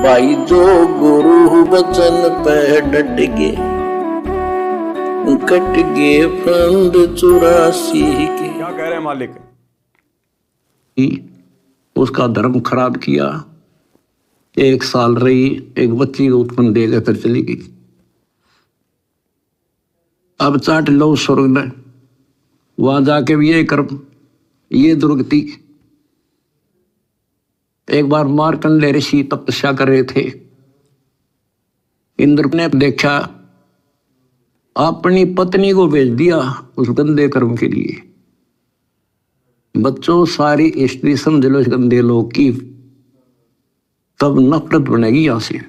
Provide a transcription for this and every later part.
भाई जो गुरु वचन पे डट गए, कट गए फंद 84 के। क्या कह रहे हैं मालिक? उसका धर्म खराब किया, 1 साल रही, एक बच्ची को उत्पन्न देकर फिर चली गई। अब चाट लो स्वर्ग में, वहां जाके भी ये कर्म, ये दुर्गति। एक बार मार्कंडेय ऋषि तपस्या कर रहे थे, इंद्र ने देखा, अपनी पत्नी को भेज दिया उस गंदे कर्म के लिए। बच्चों, सारी हिस्ट्री समझ लो इस गंदे लोग की, तब नफरत बनेगी यहां से,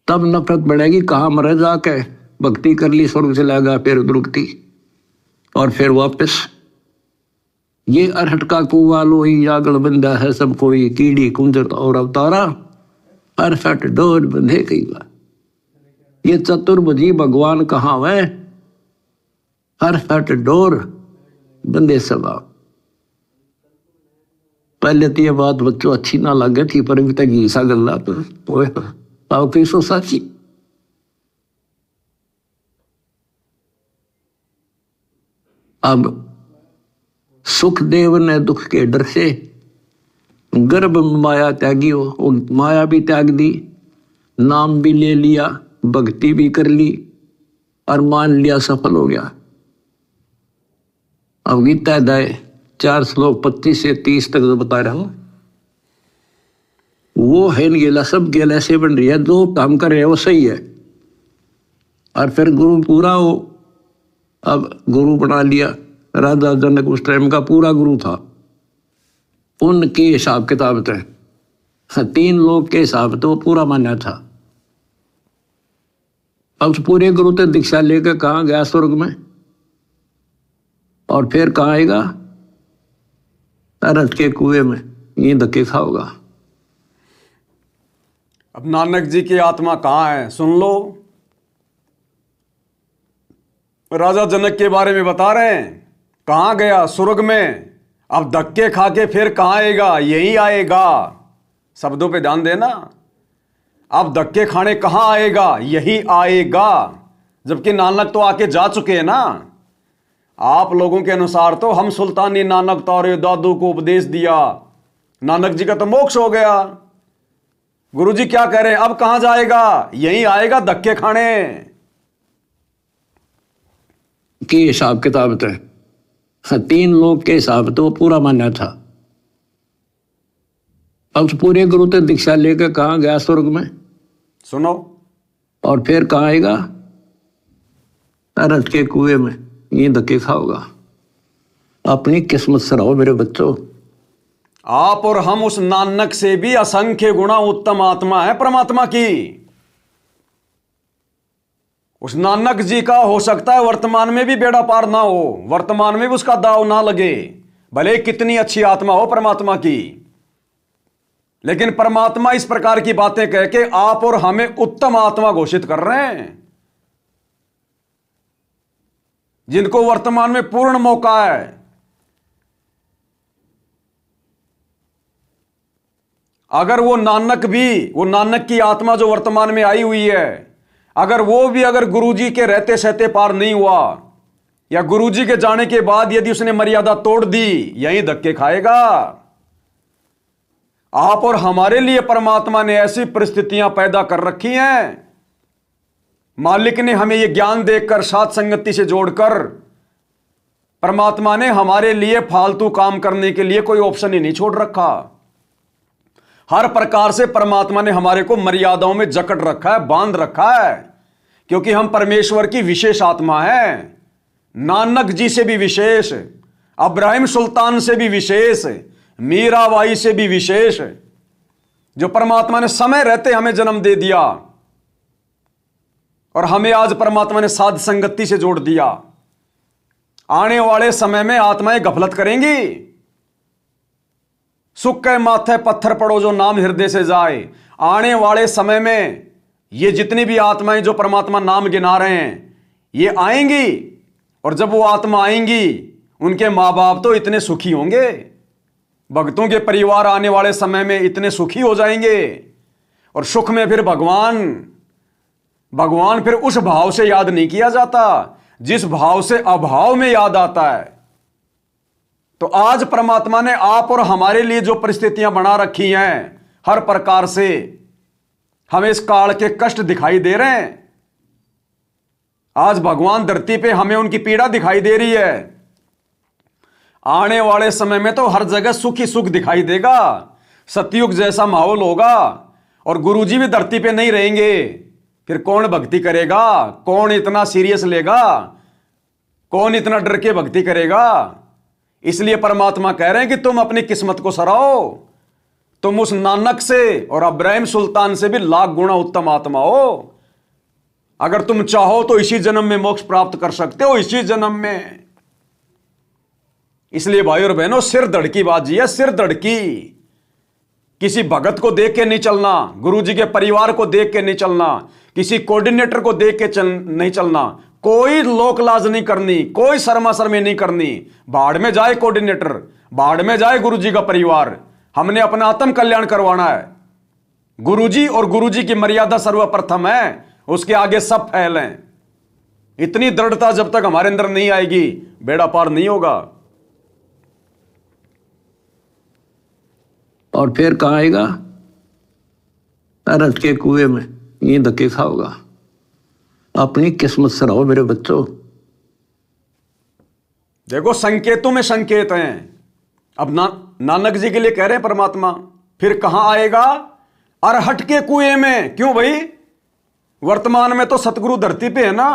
तब नफरत बढ़ेगी। कहां मरे जाके भक्ति कर ली, स्वर्ग चला गया, फिर दुर्गति, और फिर वापस ये अरहट का कुआ लोही जागल बंदा है सब कोई, कीड़ी कुंजर और अवतारा, अरहट डोर बंधे कई बार। ये चतुर्भुजी भगवान कहाँ है? अरहट डोर बंदे सभा। पहले तो ये बात बच्चों अच्छी ना लगे थी, पर अभी तक घीसा गल्ला तो कैसो साची। अब सुखदेव ने दुख के डर से गर्भ में माया त्यागी हो, माया भी त्याग दी, नाम भी ले लिया, भक्ति भी कर ली, और मान लिया सफल हो गया। अब गीता अध्याय 4 श्लोक 25 से 30 तक जो बता रहा हूं, वो है गेला, सब गेला ऐसे बन रही है, जो काम कर रहे हैं वो सही है। और फिर गुरु पूरा हो, अब गुरु बना लिया। राजा जनक उस टाइम का पूरा गुरु था, उनके हिसाब किताब थे, 3 लोग के हिसाब तो वो पूरा माना था। अब उस पूरे गुरु से दीक्षा लेकर कहाँ गया? स्वर्ग में। और फिर कहाँ आएगा? अरहट के कुएं में, ये धक्के खाओगा। अब नानक जी की आत्मा कहाँ है सुन लो। राजा जनक के बारे में बता रहे हैं, कहाँ गया? स्वर्ग में। अब धक्के खा के फिर कहाँ आएगा? यही आएगा। शब्दों पे ध्यान देना। अब धक्के खाने कहाँ आएगा? यही आएगा। जबकि नानक तो आके जा चुके हैं ना। आप लोगों के अनुसार तो हम सुल्तानी नानक तारे दादू को उपदेश दिया, नानक जी का तो मोक्ष हो गया। गुरुजी क्या कह रहे हैं? अब कहां जाएगा? यही आएगा धक्के खाने। के हिसाब किताब थे, 3 लोग के हिसाब तो वो पूरा माना था। अब पूरे गुरु से दीक्षा लेकर कहाँ गया? स्वर्ग में। सुनो। और फिर कहाँ आएगा? अरहट के कुएं में, ये धक्के खाओगा। अपनी किस्मत से रहो मेरे बच्चों। आप और हम उस नानक से भी असंख्य गुणा उत्तम आत्मा है परमात्मा की। उस नानक जी का हो सकता है वर्तमान में भी बेड़ा पार ना हो, वर्तमान में भी उसका दाव ना लगे, भले कितनी अच्छी आत्मा हो परमात्मा की। लेकिन परमात्मा इस प्रकार की बातें कह के आप और हमें उत्तम आत्मा घोषित कर रहे हैं, जिनको वर्तमान में पूर्ण मौका है। अगर वो नानक की आत्मा जो वर्तमान में आई हुई है, अगर वो भी अगर गुरुजी के रहते सहते पार नहीं हुआ, या गुरुजी के जाने के बाद यदि उसने मर्यादा तोड़ दी, यही धक्के खाएगा। आप और हमारे लिए परमात्मा ने ऐसी परिस्थितियां पैदा कर रखी हैं, मालिक ने हमें यह ज्ञान देकर साथ संगति से जोड़कर परमात्मा ने हमारे लिए फालतू काम करने के लिए कोई ऑप्शन ही नहीं छोड़ रखा। हर प्रकार से परमात्मा ने हमारे को मर्यादाओं में जकड़ रखा है, बांध रखा है, क्योंकि हम परमेश्वर की विशेष आत्मा है। नानक जी से भी विशेष, अब्राहिम सुल्तान से भी विशेष, मीराबाई से भी विशेष, जो परमात्मा ने समय रहते हमें जन्म दे दिया और हमें आज परमात्मा ने साध संगति से जोड़ दिया। आने वाले समय में आत्माएं गफलत करेंगी। सुख के माथे पत्थर पड़ो जो नाम हृदय से जाए। आने वाले समय में ये जितनी भी आत्माएं जो परमात्मा नाम गिना रहे हैं, ये आएंगी, और जब वो आत्मा आएंगी, उनके मां बाप तो इतने सुखी होंगे, भक्तों के परिवार आने वाले समय में इतने सुखी हो जाएंगे, और सुख में फिर भगवान फिर उस भाव से याद नहीं किया जाता जिस भाव से अभाव में याद आता है। तो आज परमात्मा ने आप और हमारे लिए जो परिस्थितियां बना रखी हैं, हर प्रकार से हमें इस काल के कष्ट दिखाई दे रहे हैं। आज भगवान धरती पे हमें उनकी पीड़ा दिखाई दे रही है। आने वाले समय में तो हर जगह सुख ही सुख दिखाई देगा, सतयुग जैसा माहौल होगा, और गुरुजी भी धरती पे नहीं रहेंगे। फिर कौन भक्ति करेगा? कौन इतना सीरियस लेगा? कौन इतना डर के भक्ति करेगा? इसलिए परमात्मा कह रहे हैं कि तुम अपनी किस्मत को सराहो। तुम उस नानक से और अब्राहिम सुल्तान से भी लाख गुना उत्तम आत्मा हो। अगर तुम चाहो तो इसी जन्म में मोक्ष प्राप्त कर सकते हो, इसी जन्म में। इसलिए भाई और बहनों, सिर धड़की बाजी है, सिर धड़की। किसी भगत को देख के नहीं चलना, गुरुजी के परिवार को देख के नहीं चलना, किसी कोऑर्डिनेटर को देख के नहीं चलना, कोई लोक लाज नहीं करनी, कोई शर्मा शर्मी नहीं करनी। भाड़ में जाए कोऑर्डिनेटर, भाड़ में जाए गुरुजी का परिवार, हमने अपना आत्म कल्याण करवाना है। गुरुजी और गुरुजी की मर्यादा सर्वप्रथम है, उसके आगे सब फैल हैं। इतनी दृढ़ता जब तक हमारे अंदर नहीं आएगी, बेड़ा पार नहीं होगा। और फिर कहाँ आएगा? अरज के कुएं में ये धक्के खाओगा। अपनी किस्मत सराहो मेरे बच्चों। देखो, संकेतों में संकेत हैं। अब नानक जी के लिए कह रहे हैं परमात्मा, फिर कहां आएगा? अरहट के कुएं में। क्यों भाई? वर्तमान में तो सतगुरु धरती पे है ना,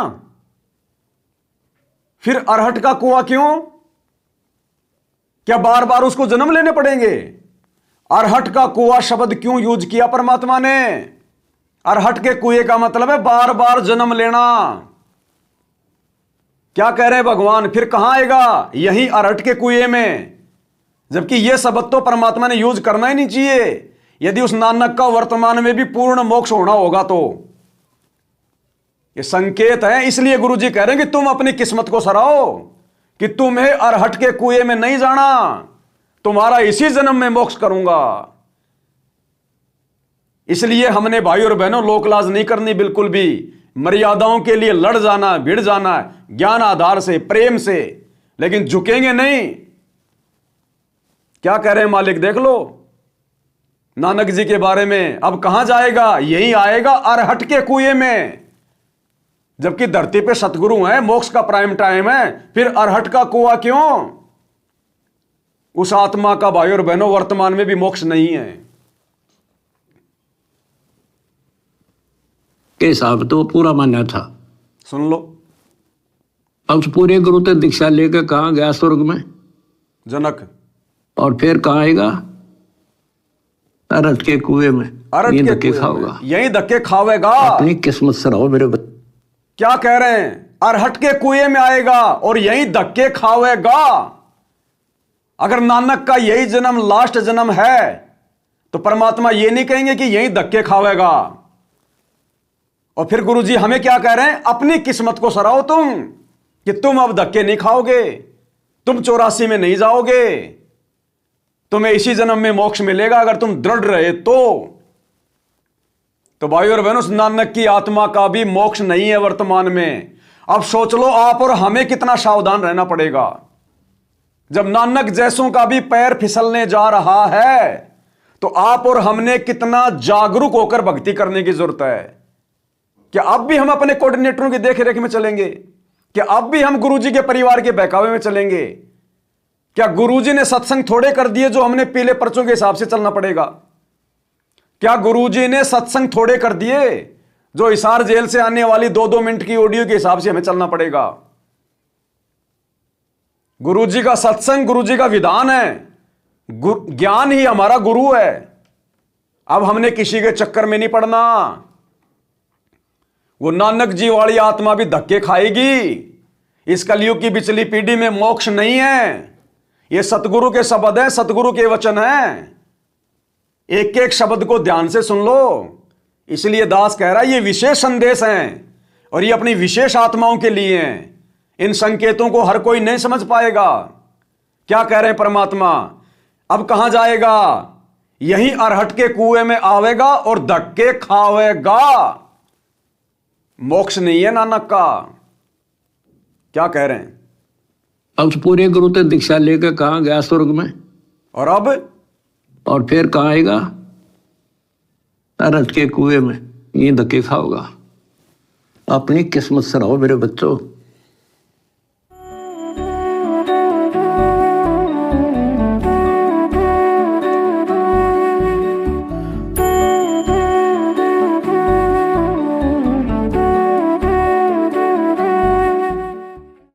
फिर अरहट का कुआं क्यों? क्या बार बार उसको जन्म लेने पड़ेंगे? अरहट का कुआं शब्द क्यों यूज किया परमात्मा ने? अरहट के कुएं का मतलब है बार बार जन्म लेना। क्या कह रहे हैं भगवान? फिर कहां आएगा? यहीं अरहट के कुएं में। जबकि यह शब्द तो परमात्मा ने यूज करना ही नहीं चाहिए, यदि उस नानक का वर्तमान में भी पूर्ण मोक्ष होना होगा तो। ये संकेत है। इसलिए गुरुजी कह रहे हैं कि तुम अपनी किस्मत को सराहो, कि तुम्हें अरहट के कुएं में नहीं जाना, तुम्हारा इसी जन्म में मोक्ष करूंगा। इसलिए हमने भाई और बहनों लोकलाज नहीं करनी बिल्कुल भी। मर्यादाओं के लिए लड़ जाना, भिड़ जाना, ज्ञान आधार से, प्रेम से, लेकिन झुकेंगे नहीं। क्या कह रहे हैं मालिक? देख लो नानक जी के बारे में। अब कहां जाएगा? यही आएगा अरहट के कुएं में। जबकि धरती पे सतगुरु हैं, मोक्ष का प्राइम टाइम है, फिर अरहट का कुआं क्यों? उस आत्मा का भाई और बहनों वर्तमान में भी मोक्ष नहीं है। के हिसाब तो पूरा मान्या था। सुन लो, अब पूरे गुरु तो दीक्षा लेकर कहां गया? स्वर्ग में, जनक। और फिर कहां आएगा? अरहट के कुएं में। अरहट ये के धक्के कुएं खाओगा। में। यही धक्के खावेगा। अपनी किस्मत सराहो मेरे बच्चे। क्या कह रहे हैं? अरहट के कुएं में आएगा और यही धक्के खावेगा। अगर नानक का यही जन्म लास्ट जन्म है तो परमात्मा ये नहीं कहेंगे कि यही धक्के खावेगा। और फिर गुरुजी हमें क्या कह रहे हैं? अपनी किस्मत को सराहो तुम, कि तुम अब धक्के नहीं खाओगे, तुम 84 में नहीं जाओगे, तुम्हें इसी जन्म में मोक्ष मिलेगा अगर तुम दृढ़ रहे तो। भाई और बहनों, नानक की आत्मा का भी मोक्ष नहीं है वर्तमान में। अब सोच लो आप और हमें कितना सावधान रहना पड़ेगा। जब नानक जैसों का भी पैर फिसलने जा रहा है तो आप और हमने कितना जागरूक होकर भक्ति करने की जरूरत है। क्या अब भी हम अपने कोऑर्डिनेटरों की देखरेख में चलेंगे? क्या अब भी हम गुरुजी के परिवार के बहकावे में चलेंगे? क्या गुरुजी ने सत्संग थोड़े कर दिए जो हमने पीले पर्चों के हिसाब से चलना पड़ेगा? क्या गुरुजी ने सत्संग थोड़े कर दिए जो हिसार जेल से आने वाली 2-2 मिनट की ऑडियो के हिसाब से हमें चलना पड़ेगा? गुरुजी का सत्संग गुरुजी का विधान है, ज्ञान ही हमारा गुरु है। अब हमने किसी के चक्कर में नहीं पड़ना। वो नानक जी वाली आत्मा भी धक्के खाएगी। इस कलयुग की पिछली पीढ़ी में मोक्ष नहीं है। ये सतगुरु के शब्द है, सतगुरु के वचन है। एक एक शब्द को ध्यान से सुन लो। इसलिए दास कह रहा है ये विशेष संदेश हैं और ये अपनी विशेष आत्माओं के लिए हैं। इन संकेतों को हर कोई नहीं समझ पाएगा। क्या कह रहे हैं परमात्मा? अब कहां जाएगा? यहीं अरहट के कुएं में आवेगा और धक्के खावेगा। मोक्ष नहीं है नानक का। क्या कह रहे हैं? अब तो पूरे गुरु तो दीक्षा लेकर कहां गया? स्वर्ग में। और अब और फिर कहां आएगा? अरहट के कुएं में। ये धक्के खाओगा। अपनी किस्मत से रहो मेरे बच्चों।